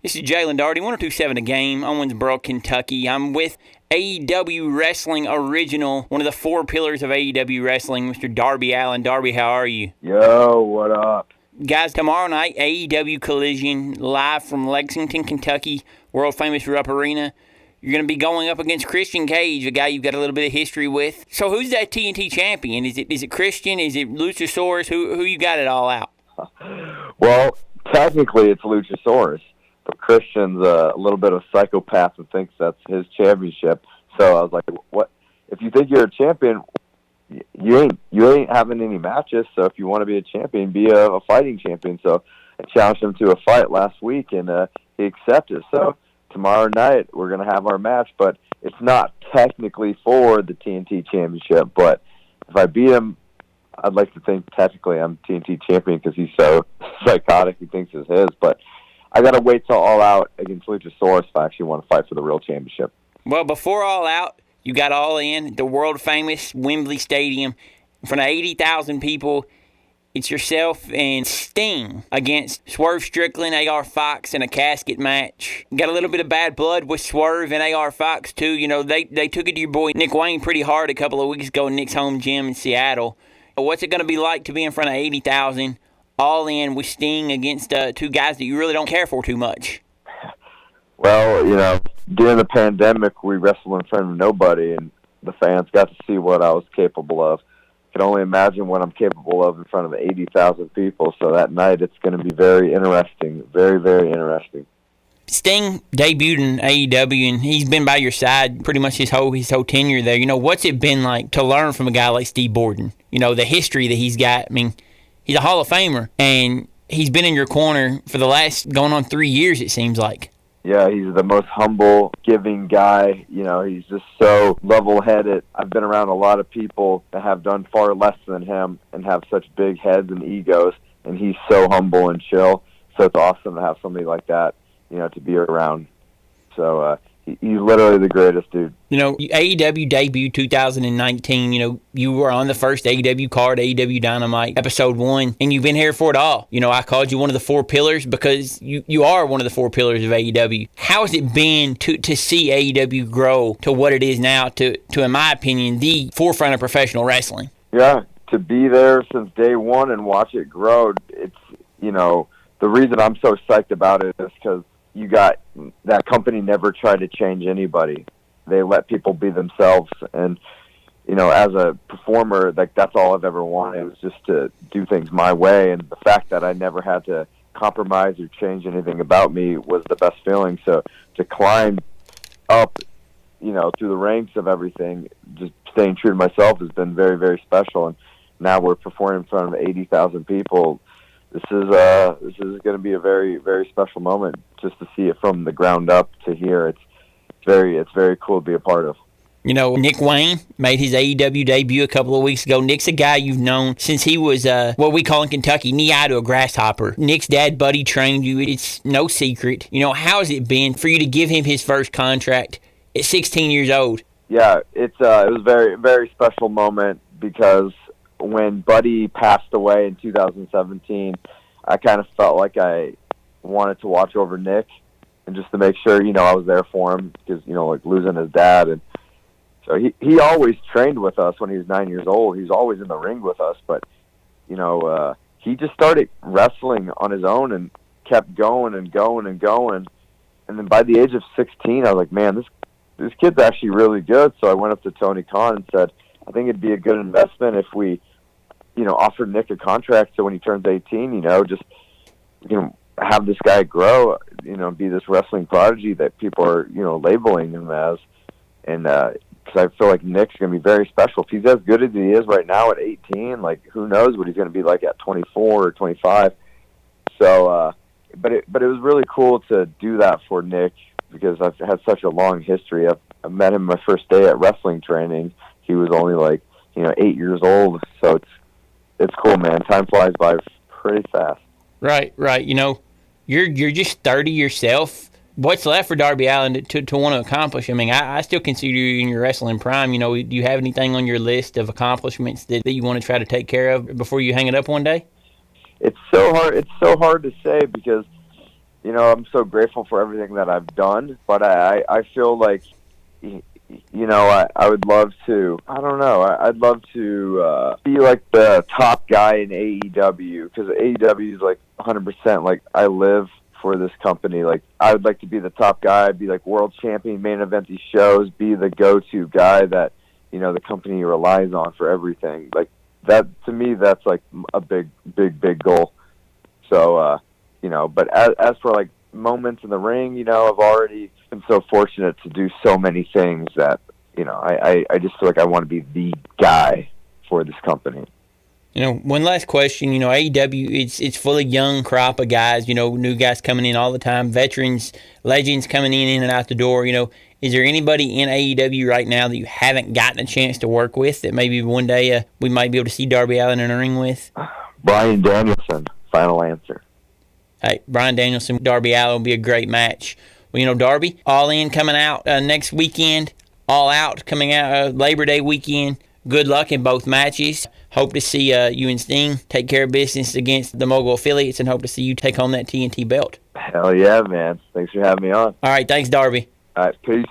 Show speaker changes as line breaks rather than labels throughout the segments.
This is Jalen Daugherty, 102.7 The Game, Owensboro, Kentucky. I'm with AEW Wrestling Original, one of the four pillars of AEW Wrestling, Mr. Darby Allin. Darby, how are you?
Yo, what up?
Guys, tomorrow night, AEW Collision, live from Lexington, Kentucky, world-famous Rupp Arena. You're going to be going up against Christian Cage, a guy you've got a little bit of history with. So who's that TNT champion? Is it Christian? Is it Luchasaurus? Who you got it all out?
Well, technically it's Luchasaurus. But Christian's a little bit of a psychopath and thinks that's his championship. So I was like, "What? If you think you're a champion, you ain't having any matches. So if you want to be a champion, be a fighting champion." So I challenged him to a fight last week, and he accepted. So tomorrow night we're gonna have our match, but it's not technically for the TNT championship. But if I beat him, I'd like to think technically I'm TNT champion because he's so psychotic. He thinks it's his, but I got to wait till All Out against Luchasaurus if I actually want to fight for the real championship.
Well, before All Out, you got All In, the world-famous Wembley Stadium, in front of 80,000 people. It's yourself and Sting against Swerve Strickland, AR Fox, in a casket match. Got a little bit of bad blood with Swerve and AR Fox, too. You know, they took it to your boy Nick Wayne pretty hard a couple of weeks ago in Nick's home gym in Seattle. What's it going to be like to be in front of 80,000 All In with Sting against two guys that you really don't care for too much?
Well, you know, during the pandemic, we wrestled in front of nobody, and the fans got to see what I was capable of. I can only imagine what I'm capable of in front of 80,000 people. So that night, it's going to be very interesting, very, very interesting.
Sting debuted in AEW, and he's been by your side pretty much his whole tenure there. You know, what's it been like to learn from a guy like Steve Borden? You know, the history that he's got. I mean, he's a Hall of Famer, and he's been in your corner for the last going on 3 years, it seems like.
Yeah, he's the most humble, giving guy. You know, he's just so level-headed. I've been around a lot of people that have done far less than him and have such big heads and egos, and he's so humble and chill. So it's awesome to have somebody like that, you know, to be around. So he's literally the greatest dude.
You know, AEW debuted 2019. You know, you were on the first AEW card, AEW Dynamite, Episode 1, and you've been here for it all. You know, I called you one of the four pillars because you are one of the four pillars of AEW. How has it been to see AEW grow to what it is now, to in my opinion, the forefront of professional wrestling?
Yeah, to be there since day one and watch it grow, it's, you know, the reason I'm so psyched about it is because you got that company never tried to change anybody. They let people be themselves. And, you know, as a performer, like, that's all I've ever wanted, was just to do things my way. And the fact that I never had to compromise or change anything about me was the best feeling. So to climb up, you know, through the ranks of everything, just staying true to myself has been very, very special. And now we're performing in front of 80,000 people. This is going to be a very, very special moment just to see it from the ground up to here. It's very cool to be a part of.
You know, Nick Wayne made his AEW debut a couple of weeks ago. Nick's a guy you've known since he was what we call in Kentucky, knee-eye to a grasshopper. Nick's dad, Buddy, trained you. It's no secret. You know, how has it been for you to give him his first contract at 16 years old?
Yeah, it was a very, very special moment because when Buddy passed away in 2017, I kind of felt like I wanted to watch over Nick and just to make sure, you know, I was there for him because, you know, like losing his dad. And so he always trained with us when he was 9 years old. He was always in the ring with us, but, you know, he just started wrestling on his own and kept going and going and going. And then by the age of 16, I was like, man, this kid's actually really good. So I went up to Tony Khan and said, I think it'd be a good investment if we, you know, offered Nick a contract so when he turns 18, you know, just, you know, have this guy grow, you know, be this wrestling prodigy that people are, you know, labeling him as. And because I feel like Nick's going to be very special. If he's as good as he is right now at 18, like, who knows what he's going to be like at 24 or 25. So, but it was really cool to do that for Nick because I've had such a long history. I met him my first day at wrestling training. He was only like, you know, 8 years old. So it's cool, man. Time flies by pretty fast.
Right. You know, you're just 30 yourself. What's left for Darby Allin to want to accomplish? I mean, I still consider you in your wrestling prime. You know, do you have anything on your list of accomplishments that you want to try to take care of before you hang it up one day?
It's so hard. It's so hard to say because, I'm so grateful for everything that I've done, but I feel like, I would love to, I don't know, I'd love to be like the top guy in AEW, because AEW is like 100%, like, I live for this company. Like, I would like to be the top guy, be like world champion, main event these shows, be the go-to guy that, the company relies on for everything. Like, that, to me, that's like a big, big, big goal. So, but as for like moments in the ring, I've already been so fortunate to do so many things that, I just feel like I want to be the guy for this company.
One last question. AEW, it's full of young crop of guys, new guys coming in all the time, veterans, legends coming in and out the door. Is there anybody in AEW right now that you haven't gotten a chance to work with that maybe one day we might be able to see Darby Allin in a ring with?
Bryan Danielson, final answer.
Hey, Bryan Danielson, Darby Allin will be a great match. Well, Darby, All In coming out next weekend, All Out coming out Labor Day weekend. Good luck in both matches. Hope to see you and Sting take care of business against the Mogul affiliates, and hope to see you take home that TNT belt.
Hell yeah, man. Thanks for having me on.
All right, thanks, Darby.
All right, peace.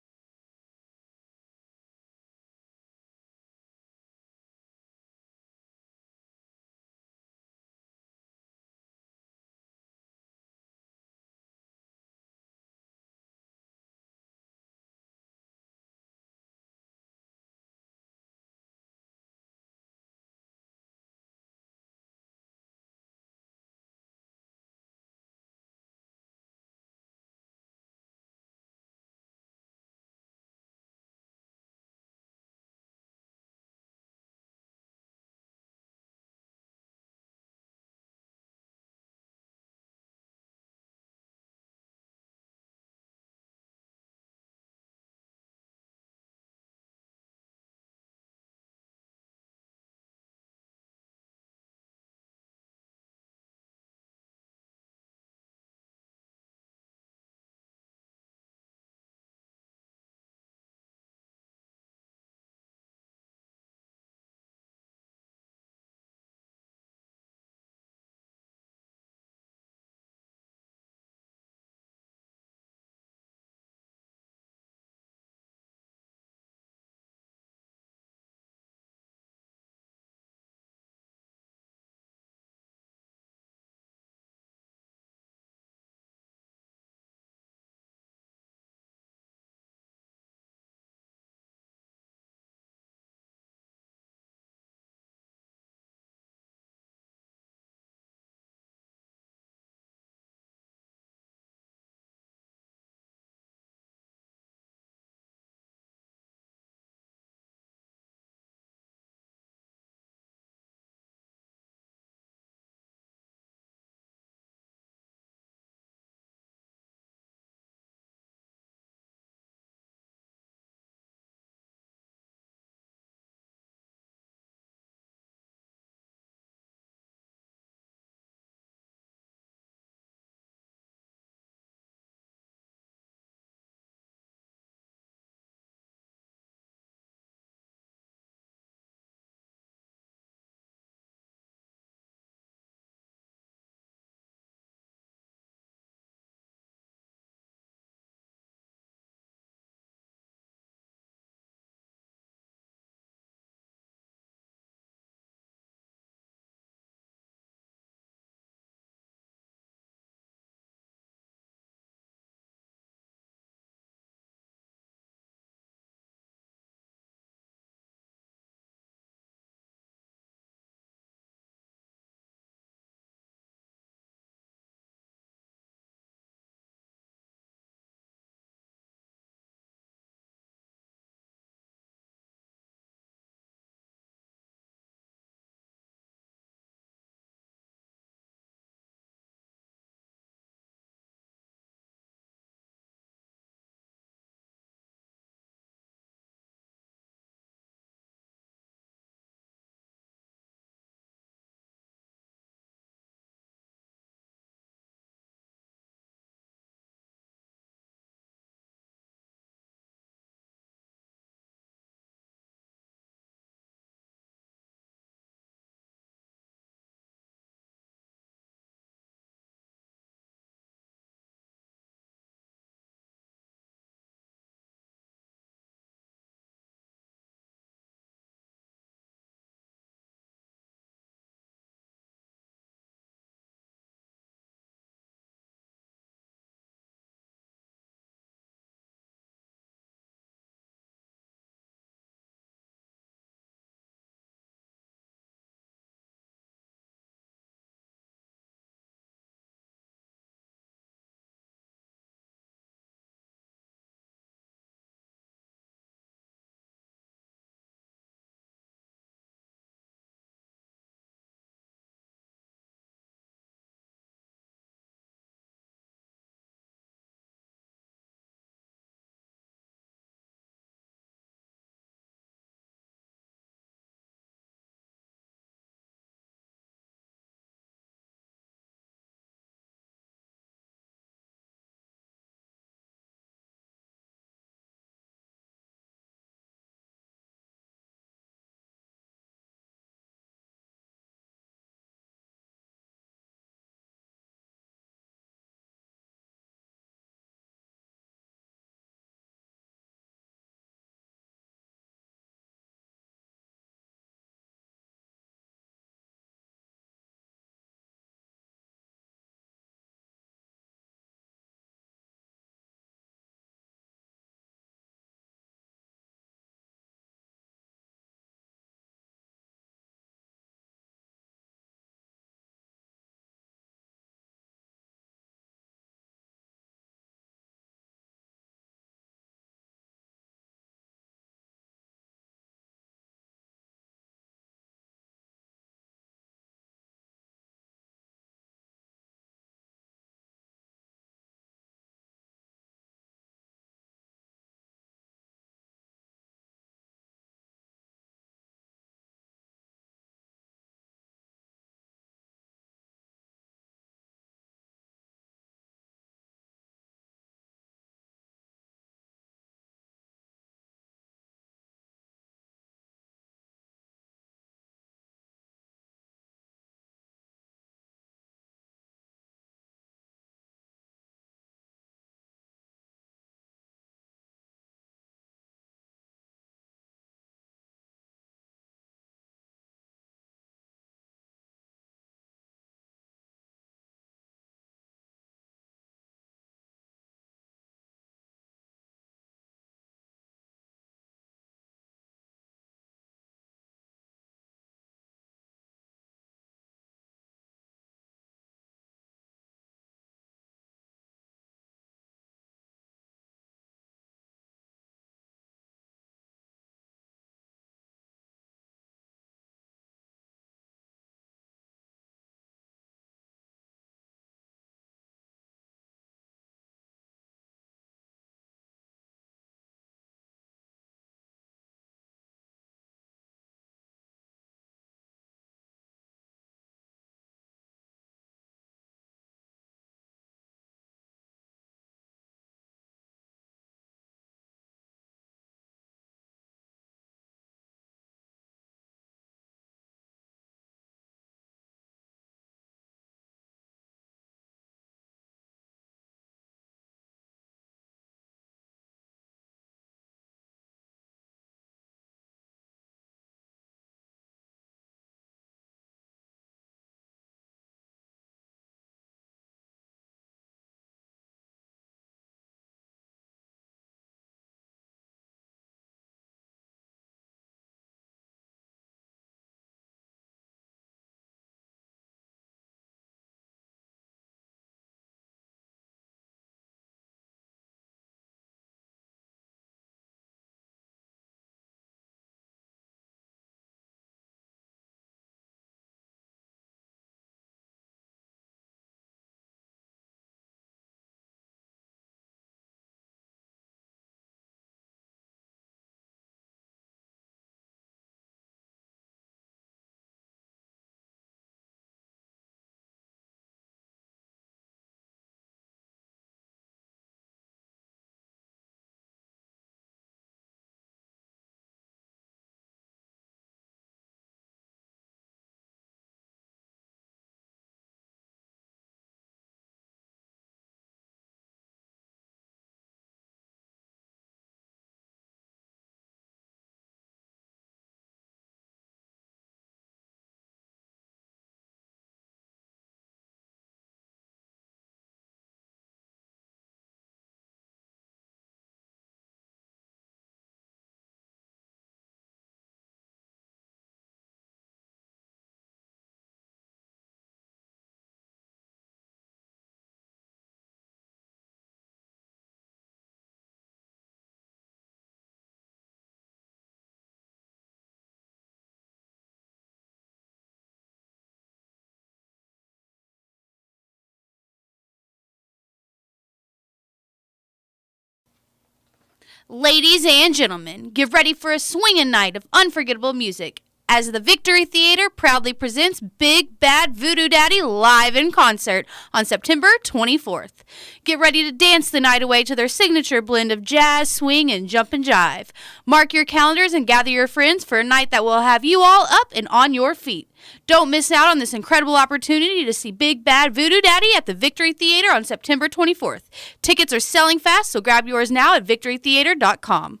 Ladies and gentlemen, get ready for a swinging night of unforgettable music as the Victory Theater proudly presents Big Bad Voodoo Daddy live in concert on September 24th. Get ready to dance the night away to their signature blend of jazz, swing, and jump and jive. Mark your calendars and gather your friends for a night that will have you all up and on your feet. Don't miss out on this incredible opportunity to see Big Bad Voodoo Daddy at the Victory Theater on September 24th. Tickets are selling fast, so grab yours now at victorytheater.com.